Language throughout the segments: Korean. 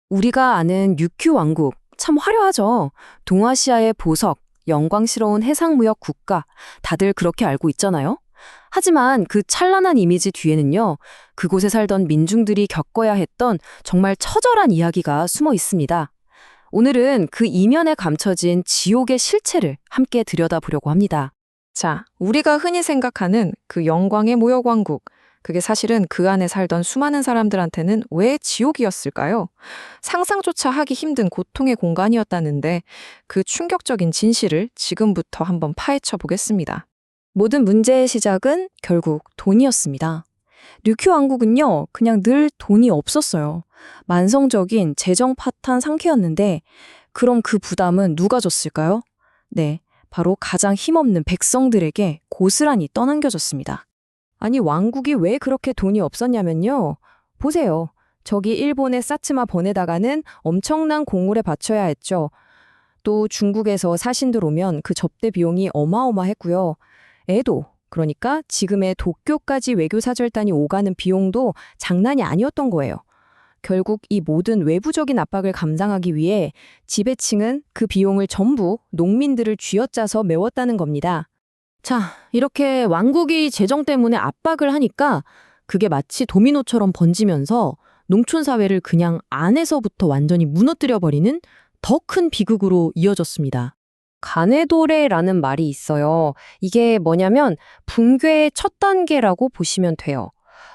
우리가 아는 류큐 왕국, 참 화려하죠. 동아시아의 보석, 영광스러운 해상무역 국가, 다들 그렇게 알고 있잖아요. 하지만 그 찬란한 이미지 뒤에는요, 그곳에 살던 민중들이 겪어야 했던 정말 처절한 이야기가 숨어 있습니다. 오늘은 그 이면에 감춰진 지옥의 실체를 함께 들여다보려고 합니다. 자, 우리가 흔히 생각하는 그 영광의 무역왕국, 그게 사실은 그 안에 살던 수많은 사람들한테는 왜 지옥이었을까요? 상상조차 하기 힘든 고통의 공간이었다는데 그 충격적인 진실을 지금부터 한번 파헤쳐 보겠습니다. 모든 문제의 시작은 결국 돈이었습니다. 류큐 왕국은요, 그냥 늘 돈이 없었어요. 만성적인 재정 파탄 상태였는데, 그럼 그 부담은 누가 졌을까요? 네, 바로 가장 힘없는 백성들에게 고스란히 떠넘겨졌습니다. 아니, 왕국이 왜 그렇게 돈이 없었냐면요. 보세요. 저기 일본의 사츠마 번에다가는 엄청난 공물에 바쳐야 했죠. 또 중국에서 사신들 오면 그 접대 비용이 어마어마했고요. 에도, 그러니까 지금의 도쿄까지 외교사절단이 오가는 비용도 장난이 아니었던 거예요. 결국 이 모든 외부적인 압박을 감당하기 위해 지배층은 그 비용을 전부 농민들을 쥐어짜서 메웠다는 겁니다. 자, 이렇게 왕국이 재정 때문에 압박을 하니까 그게 마치 도미노처럼 번지면서 농촌 사회를 그냥 안에서부터 완전히 무너뜨려버리는 더 큰 비극으로 이어졌습니다. 가네도레라는 말이 있어요. 이게 뭐냐면 붕괴의 첫 단계라고 보시면 돼요.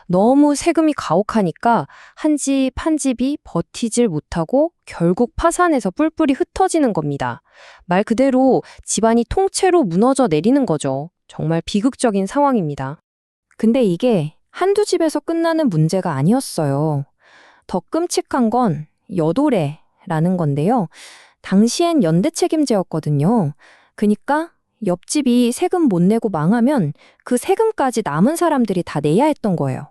너무 세금이 가혹하니까 한 집 한 집이 버티질 못하고 결국 파산해서 뿔뿔이 흩어지는 겁니다. 말 그대로 집안이 통째로 무너져 내리는 거죠. 정말 비극적인 상황입니다. 근데 이게 한두 집에서 끝나는 문제가 아니었어요. 더 끔찍한 건 여도레라는 건데요. 당시엔 연대 책임제였거든요. 그니까 옆집이 세금 못 내고 망하면 그 세금까지 남은 사람들이 다 내야 했던 거예요.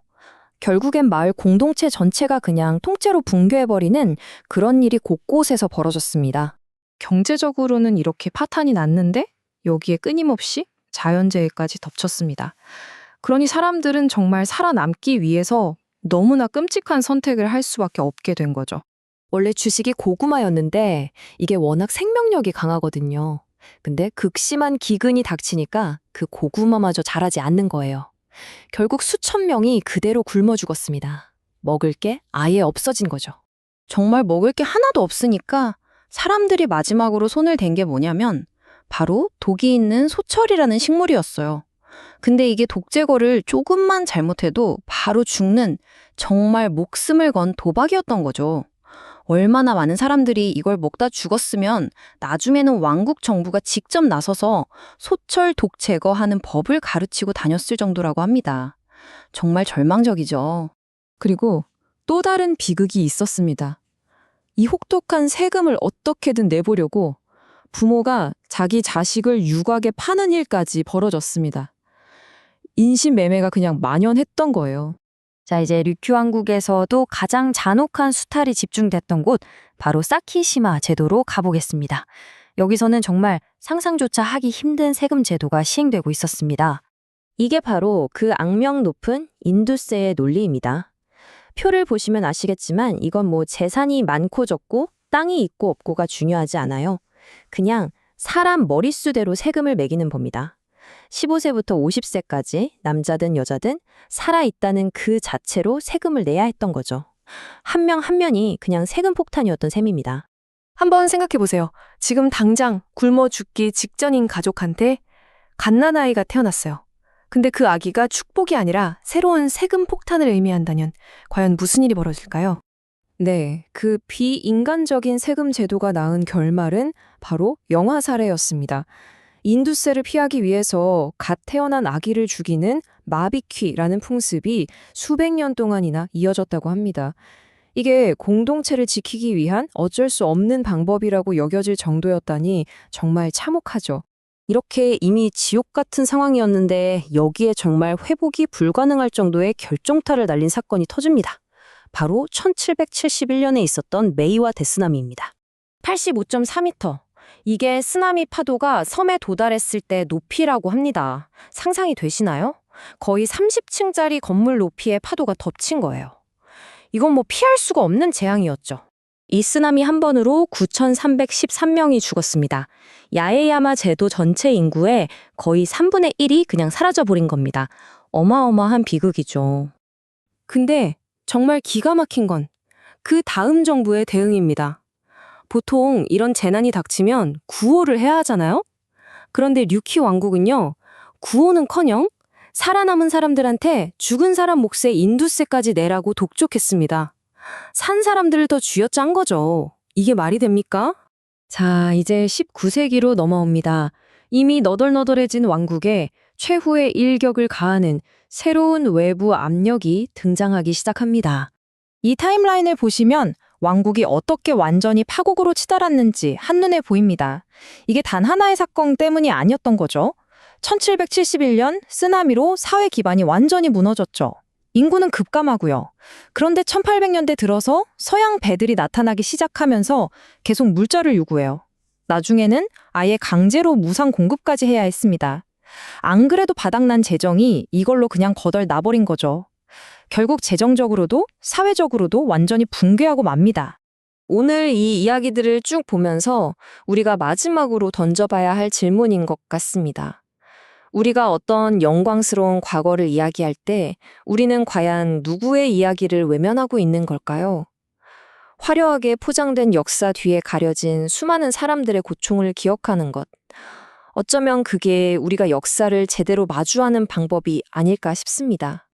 결국엔 마을 공동체 전체가 그냥 통째로 붕괴해버리는 그런 일이 곳곳에서 벌어졌습니다. 경제적으로는 이렇게 파탄이 났는데 여기에 끊임없이 자연재해까지 덮쳤습니다. 그러니 사람들은 정말 살아남기 위해서 너무나 끔찍한 선택을 할 수밖에 없게 된 거죠. 원래 주식이 고구마였는데 이게 워낙 생명력이 강하거든요. 근데 극심한 기근이 닥치니까 그 고구마마저 자라지 않는 거예요. 결국 수천 명이 그대로 굶어 죽었습니다. 먹을 게 아예 없어진 거죠. 정말 먹을 게 하나도 없으니까 사람들이 마지막으로 손을 댄 게 뭐냐면 바로 독이 있는 소철이라는 식물이었어요. 근데 이게 독 제거를 조금만 잘못해도 바로 죽는 정말 목숨을 건 도박이었던 거죠. 얼마나 많은 사람들이 이걸 먹다 죽었으면 나중에는 왕국 정부가 직접 나서서 소철 독 제거하는 법을 가르치고 다녔을 정도라고 합니다. 정말 절망적이죠. 그리고 또 다른 비극이 있었습니다. 이 혹독한 세금을 어떻게든 내보려고 부모가 자기 자식을 유곽에 파는 일까지 벌어졌습니다. 인신매매가 그냥 만연했던 거예요. 자, 이제 류큐 왕국에서도 가장 잔혹한 수탈이 집중됐던 곳, 바로 사키시마 제도로 가보겠습니다. 여기서는 정말 상상조차 하기 힘든 세금 제도가 시행되고 있었습니다. 이게 바로 그 악명 높은 인두세의 논리입니다. 표를 보시면 아시겠지만 이건 뭐 재산이 많고 적고 땅이 있고 없고가 중요하지 않아요. 그냥 사람 머릿수대로 세금을 매기는 법니다. 15세부터 50세까지 남자든 여자든 살아있다는 그 자체로 세금을 내야 했던 거죠. 한 명 한 면이 그냥 세금 폭탄이었던 셈입니다. 한번 생각해 보세요. 지금 당장 굶어 죽기 직전인 가족한테 갓난아이가 태어났어요. 근데 그 아기가 축복이 아니라 새로운 세금 폭탄을 의미한다면 과연 무슨 일이 벌어질까요? 네, 그 비인간적인 세금 제도가 낳은 결말은 바로 영아 살해였습니다. 인두세를 피하기 위해서 갓 태어난 아기를 죽이는 마비퀴라는 풍습이 수백 년 동안이나 이어졌다고 합니다. 이게 공동체를 지키기 위한 어쩔 수 없는 방법이라고 여겨질 정도였다니 정말 참혹하죠. 이렇게 이미 지옥 같은 상황이었는데 여기에 정말 회복이 불가능할 정도의 결정타를 날린 사건이 터집니다. 바로 1771년에 있었던 메이와 대쓰나미입니다. 85.4m. 이게 쓰나미 파도가 섬에 도달했을 때 높이라고 합니다. 상상이 되시나요? 거의 30층짜리 건물 높이의 파도가 덮친 거예요. 이건 뭐 피할 수가 없는 재앙이었죠. 이 쓰나미 한 번으로 9,313명이 죽었습니다. 야에야마 제도 전체 인구의 거의 3분의 1이 그냥 사라져버린 겁니다. 어마어마한 비극이죠. 근데 정말 기가 막힌 건 그 다음 정부의 대응입니다. 보통 이런 재난이 닥치면 구호를 해야 하잖아요? 그런데 류키 왕국은요, 구호는커녕 살아남은 사람들한테 죽은 사람 몫의 인두세까지 내라고 독촉했습니다. 산 사람들을 더 쥐어짠 거죠. 이게 말이 됩니까? 자, 이제 19세기로 넘어옵니다. 이미 너덜너덜해진 왕국에 최후의 일격을 가하는 새로운 외부 압력이 등장하기 시작합니다. 이 타임라인을 보시면 왕국이 어떻게 완전히 파국으로 치달았는지 한눈에 보입니다. 이게 단 하나의 사건 때문이 아니었던 거죠. 1771년 쓰나미로 사회 기반이 완전히 무너졌죠. 인구는 급감하고요. 그런데 1800년대 들어서 서양 배들이 나타나기 시작하면서 계속 물자를 요구해요. 나중에는 아예 강제로 무상 공급까지 해야 했습니다. 안 그래도 바닥난 재정이 이걸로 그냥 거덜 나버린 거죠. 결국 재정적으로도 사회적으로도 완전히 붕괴하고 맙니다. 오늘 이 이야기들을 쭉 보면서 우리가 마지막으로 던져봐야 할 질문인 것 같습니다. 우리가 어떤 영광스러운 과거를 이야기할 때 우리는 과연 누구의 이야기를 외면하고 있는 걸까요? 화려하게 포장된 역사 뒤에 가려진 수많은 사람들의 고충을 기억하는 것. 어쩌면 그게 우리가 역사를 제대로 마주하는 방법이 아닐까 싶습니다.